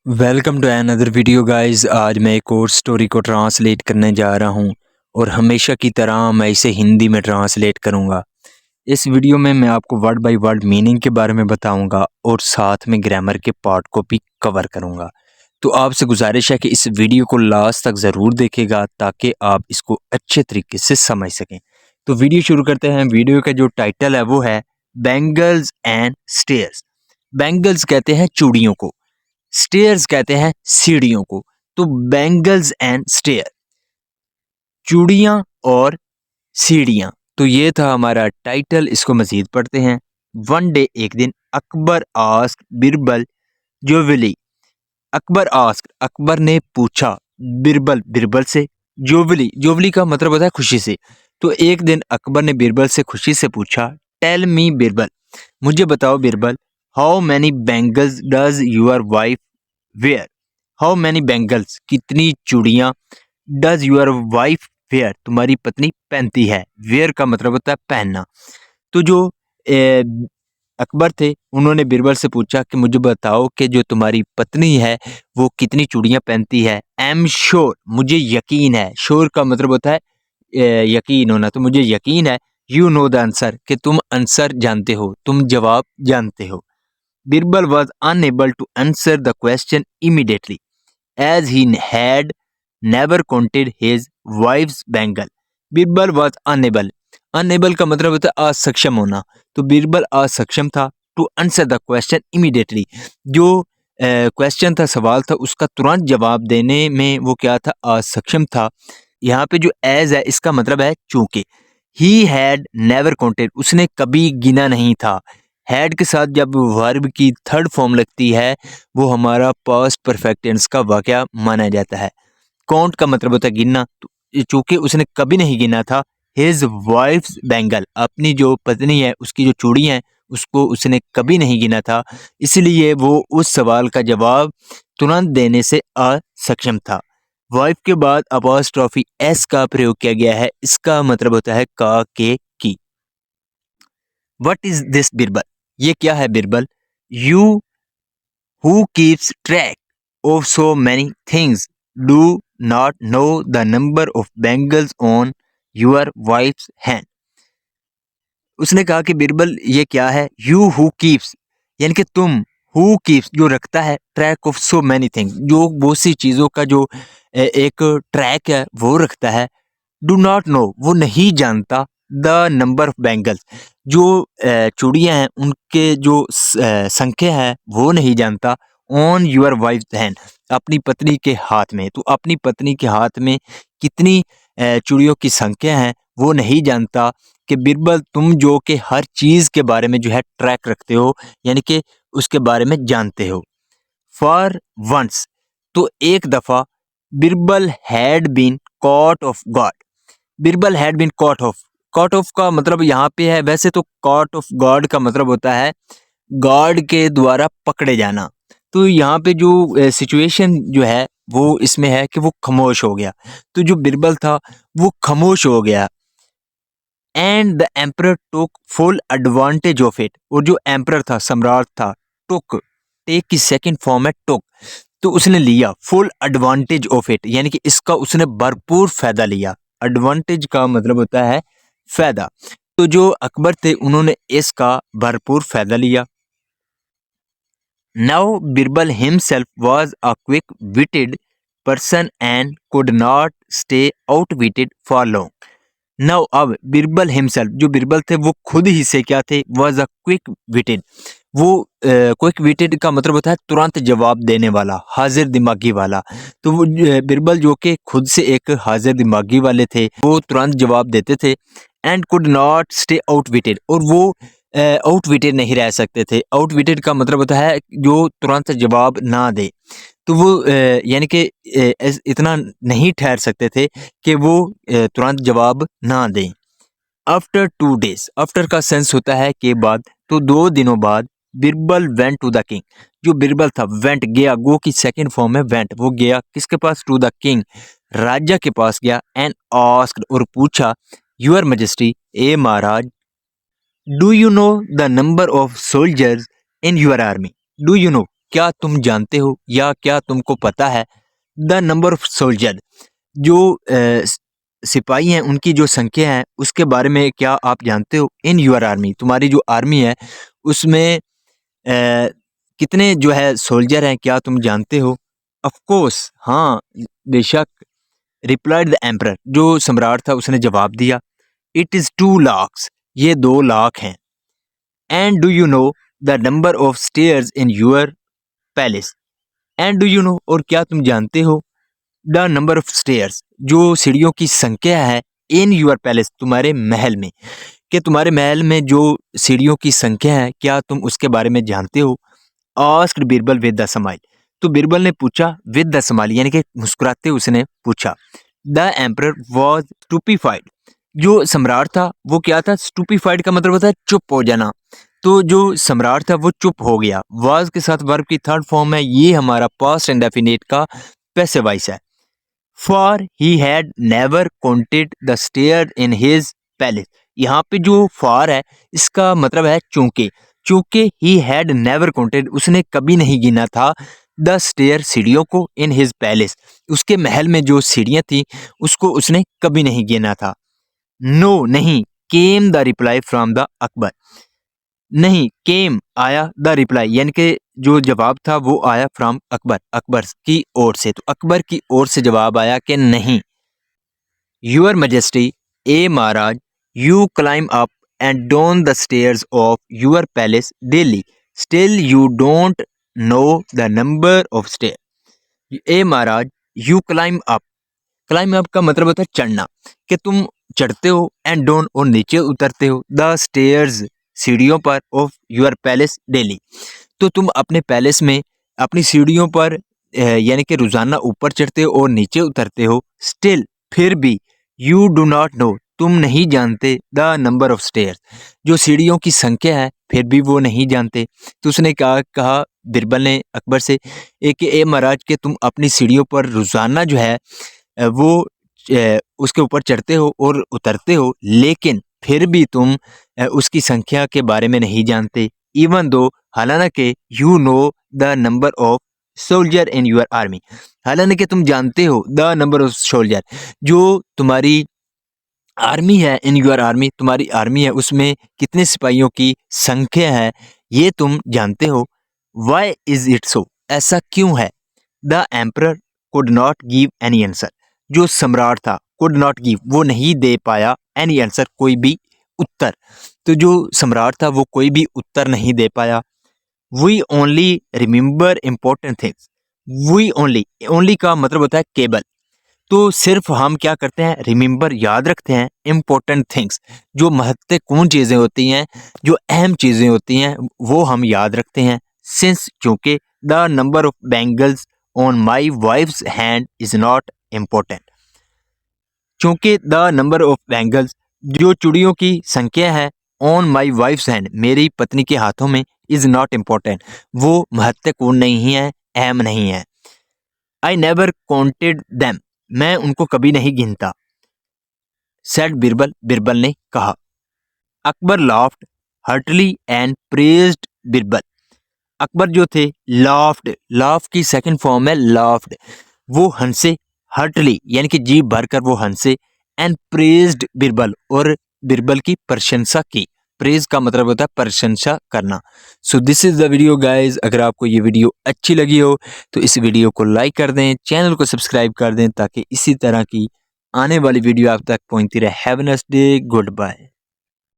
Welcome to another video guys. आज मैं एक और स्टोरी को ट्रांसलेट करने जा रहा हूँ और हमेशा की तरह मैं इसे हिंदी में ट्रांसलेट करूँगा। इस वीडियो में मैं आपको वर्ड बाय वर्ड मीनिंग के बारे में बताऊँगा और साथ में ग्रामर के पार्ट को भी कवर करूँगा। तो आपसे गुजारिश है कि इस वीडियो को लास्ट तक ज़रूर देखेगा ताकि आप इसको अच्छे तरीके से समझ सकें। तो वीडियो शुरू करते हैं। वीडियो का जो टाइटल है वो है बैंगल्स एंड स्टेयर्स। बैंगल्स कहते हैं चूड़ियों को, स्टेयर्स कहते हैं सीढ़ियों को। तो बैंगल्स एंड स्टेयर, चूड़ियां और सीढ़ियां। तो ये था हमारा टाइटल। इसको मजीद पढ़ते हैं। वन डे, एक दिन, अकबर आस्क्ड बिरबल जोविली। अकबर आस्क्ड, अकबर ने पूछा, बिरबल, बिरबल से, जोविली, जोविली का मतलब होता है खुशी से। तो एक दिन अकबर ने बिरबल से खुशी से पूछा, टेल मी बिरबल, मुझे बताओ Birbal, how many bangles does your wife wear. How many bangles, कितनी चूड़ियां, डज यूर वाइफ वेयर, तुम्हारी पत्नी पहनती है। वेयर का मतलब होता है पहनना। तो जो ए, अकबर थे उन्होंने बिरबल से पूछा कि मुझे बताओ कि जो तुम्हारी पत्नी है वो कितनी चूड़ियां पहनती है। एम श्योर, मुझे यकीन है। श्योर का मतलब होता है यकीन होना। तो मुझे यकीन है, यू नो द आंसर, कि तुम आंसर जानते हो, तुम जवाब जानते हो। Birbal was unable to answer the question immediately as he had never counted his wife's bangle. Birbal was unable, unable का मतलब होता है असक्षम होना। तो बिरबल असक्षम था to answer the question immediately. जो क्वेश्चन था, सवाल था, उसका तुरंत जवाब देने में वो क्या था, असक्षम था। यहाँ पे जो एज है इसका मतलब है चूंकि। ही हैड नेवर काउंटेड, उसने कभी गिना नहीं था। हैड के साथ जब वर्ब की थर्ड फॉर्म लगती है वो हमारा पास्ट परफेक्ट टेंस का वाकया माना जाता है। काउंट का मतलब होता है गिनना। तो चूंकि उसने कभी नहीं गिना था, हिज वाइफ्स बैंगल, अपनी जो पत्नी है उसकी जो चूड़ी है उसको उसने कभी नहीं गिना था, इसलिए वो उस सवाल का जवाब तुरंत देने से असक्षम था। वाइफ के बाद अपॉस्ट्रोफी एस का प्रयोग किया गया है। इसका मतलब होता है का, के, की। वट इज दिस बिरबल, ये क्या है Birbal. You who keeps track of so many things do not know the number of bangles on your wife's hand. उसने कहा कि बिरबल ये क्या है। यू हु कीप्स, यानी कि तुम, हु कीप्स जो रखता है, track of so many things जो बहुत सी चीज़ों का जो एक ट्रैक है वो रखता है। डू नॉट नो, वो नहीं जानता, द नंबर ऑफ बैंगल्स, जो चूड़ियाँ हैं उनके जो संख्या है वो नहीं जानता। ऑन यूर वाइफ हैंड, अपनी पत्नी के हाथ में। तो अपनी पत्नी के हाथ में कितनी चूड़ियों की संख्या है वो नहीं जानता। कि बिरबल, तुम जो कि हर चीज़ के बारे में जो है ट्रैक रखते हो, यानी कि उसके बारे में जानते हो। फॉर वंस, तो एक दफ़ा, Birbal had been caught off guard. Birbal had been caught off, caught off का मतलब यहाँ पे है, वैसे तो कॉट ऑफ गॉड का मतलब होता है गॉड के द्वारा पकड़े जाना। तो यहाँ पे जो सिचुएशन जो है वो इसमें है कि वो खामोश हो गया। तो जो बिरबल था वो खामोश हो गया। And the emperor took full advantage of it, और जो एम्परर था, सम्राट था, टुक, टेक की सेकंड फॉर्म है टुक, तो उसने लिया फुल एडवांटेज ऑफ इट, यानी कि इसका उसने भरपूर फायदा लिया। एडवांटेज का मतलब होता है फायदा। तो जो अकबर थे उन्होंने इसका भरपूर फायदा लिया। Now Birbal himself was a quick witted person and could not stay आउटविटेड for long. Now अब बिरबल हिमसेल्फ, जो बिरबल थे वो खुद ही से क्या थे, वाज अ क्विक विटेड। वो क्विक विटेड का मतलब होता है तुरंत जवाब देने वाला, हाजिर दिमागी वाला। तो वो बिरबल जो कि खुद से एक हाजिर दिमागी वाले थे, वो तुरंत जवाब देते थे। एंड कुड नॉट स्टे आउटविटेड, और वो आउटविटेड नहीं रह सकते थे। आउटविटेड का मतलब होता है जो तुरंत जवाब ना दे। तो वो यानी कि इतना नहीं ठहर सकते थे कि वो तुरंत जवाब ना दें। आफ्टर 2 डेज, आफ्टर का सेंस होता है के बाद। तो 2 दिनों बाद Birbal went to the king, जो बिरबल था वेंट गया, गो की सेकंड फॉर्म है वेंट, वो गया किसके पास, टू द किंग, राजा के पास गया। एंड आस्क्ड, और पूछा, यूर मैजेस्टी, ए महाराज, do you know the number of soldiers in your army. Do you know, क्या तुम जानते हो या क्या तुमको पता है? द नंबर ऑफ सोल्जर, जो सिपाही हैं उनकी जो संख्या है उसके बारे में क्या आप जानते हो? इन योर आर्मी, तुम्हारी जो आर्मी है उसमें कितने जो है सोल्जर हैं, क्या तुम जानते हो? ऑफ कोर्स, हाँ बेशक। रिप्लाइड द एम्परर, जो सम्राट था उसने जवाब दिया, इट इज़ 2 lakhs, ये 2 लाख हैं। And do you know the number of stairs in your palace? And do you no, और क्या तुम जानते हो? द नंबर ऑफ स्टेयर्स, जो सीढ़ियों की संख्या है, इन योर पैलेस, तुम्हारे महल में, कि तुम्हारे महल में जो सीढ़ियों की संख्या है क्या तुम उसके बारे में जानते हो? Asked Birbal with the smile, तो बीरबल ने पूछा विद द स्माइल, यानी कि मुस्कुराते उसने पूछा। द एम्परर वाज स्टूपिफाइड, जो सम्राट था वो क्या था? स्टूपिफाइड का मतलब होता है चुप हो जाना। तो जो सम्राट था वो चुप हो गया। वाज के साथ वर्ब की थर्ड फॉर्म है, ये हमारा पास्ट इंडेफिनिट का पैसिव वॉइस है। For he had never counted the stair in his palace, यहाँ पे जो फॉर है इसका मतलब है चूंकि। चूंकि ही हैड नेवर काउंटेड, उसने कभी नहीं गिना था, द स्टेयर, सीढ़ियों को, इन हिज पैलेस, उसके महल में जो सीढ़ियां थी उसको उसने कभी नहीं गिना था। नो, नहीं, came the reply from the Akbar, नहीं, केम आया, द रिप्लाई यानी कि जो जवाब था वो आया फ्रॉम अकबर, अकबर की ओर से। तो अकबर की ओर से जवाब आया कि नहीं, योर मैजेस्टी, ए महाराज, you climb up and down the stairs of your palace daily, still you don't know the number of stair. ए महाराज, you climb up, climb up का मतलब होता है चढ़ना, कि तुम चढ़ते हो, एंड डाउन और नीचे उतरते हो, द स्टेयर्स, सीढ़ियों पर, ऑफ योर पैलेस डेली, तो तुम अपने पैलेस में अपनी सीढ़ियों पर यानी कि रोजाना ऊपर चढ़ते हो और नीचे उतरते हो। स्टिल, फिर भी, यू डू नॉट नो, तुम नहीं जानते, द नंबर ऑफ स्टेयर्स, जो सीढ़ियों की संख्या है फिर भी वो नहीं जानते। तो उसने कहा बिरबल ने अकबर से, एक ए महाराज के तुम अपनी सीढ़ियों पर रोजाना जो है वो उसके ऊपर चढ़ते हो और उतरते हो, लेकिन फिर भी तुम उसकी संख्या के बारे में नहीं जानते। इवन दो, हालांकि you know the number of soldier in your army, हालांकि तुम जानते हो द नंबर ऑफ सोल्जर, जो तुम्हारी आर्मी है, इन योर आर्मी, तुम्हारी आर्मी है उसमें कितने सिपाहियों की संख्या है ये तुम जानते हो। वाई इज इट सो, ऐसा क्यों है? The emperor could not give any answer, जो सम्राट था, कुड नॉट गिव, वो नहीं दे पाया, एनी आंसर, कोई भी उत्तर। तो जो सम्राट था वो कोई भी उत्तर नहीं दे पाया। We only remember important things, we only, only का मतलब होता है केवल, तो सिर्फ हम क्या करते हैं? रिमेंबर, याद रखते हैं, इम्पोर्टेंट थिंग्स, जो महत्वपूर्ण चीज़ें होती हैं, जो अहम चीज़ें होती हैं वो हम याद रखते हैं। सिंस, क्योंकि, the number of bangles on my wife's hand is not important, क्योंकि द नंबर ऑफ बैंगल्स, जो चूड़ियों की संख्या है, ऑन माई वाइफ्स हैंड, मेरी पत्नी के हाथों में, इज नॉट इम्पोर्टेंट, वो महत्वपूर्ण नहीं है, अहम नहीं है। आई नेवर काउंटेड दैम, मैं उनको कभी नहीं गिनता। सेड बिरबल, बिरबल ने कहा। Akbar laughed heartily and praised Birbal, Akbar जो थे लाफ्ड, लाफ की सेकंड फॉर्म है लाफ्ड, वो हंसे, हर्टली यानी कि जी भरकर वो हंसे, एंड प्रेज्ड बिरबल, और बिरबल की प्रशंसा की। प्रेज का मतलब होता है प्रशंसा करना। So this is the video guys, अगर आपको ये वीडियो अच्छी लगी हो तो इस वीडियो को लाइक कर दें, चैनल को सब्सक्राइब कर दें, ताकि इसी तरह की आने वाली वीडियो आप तक पहुंचती रहे। Have a nice day, good bye.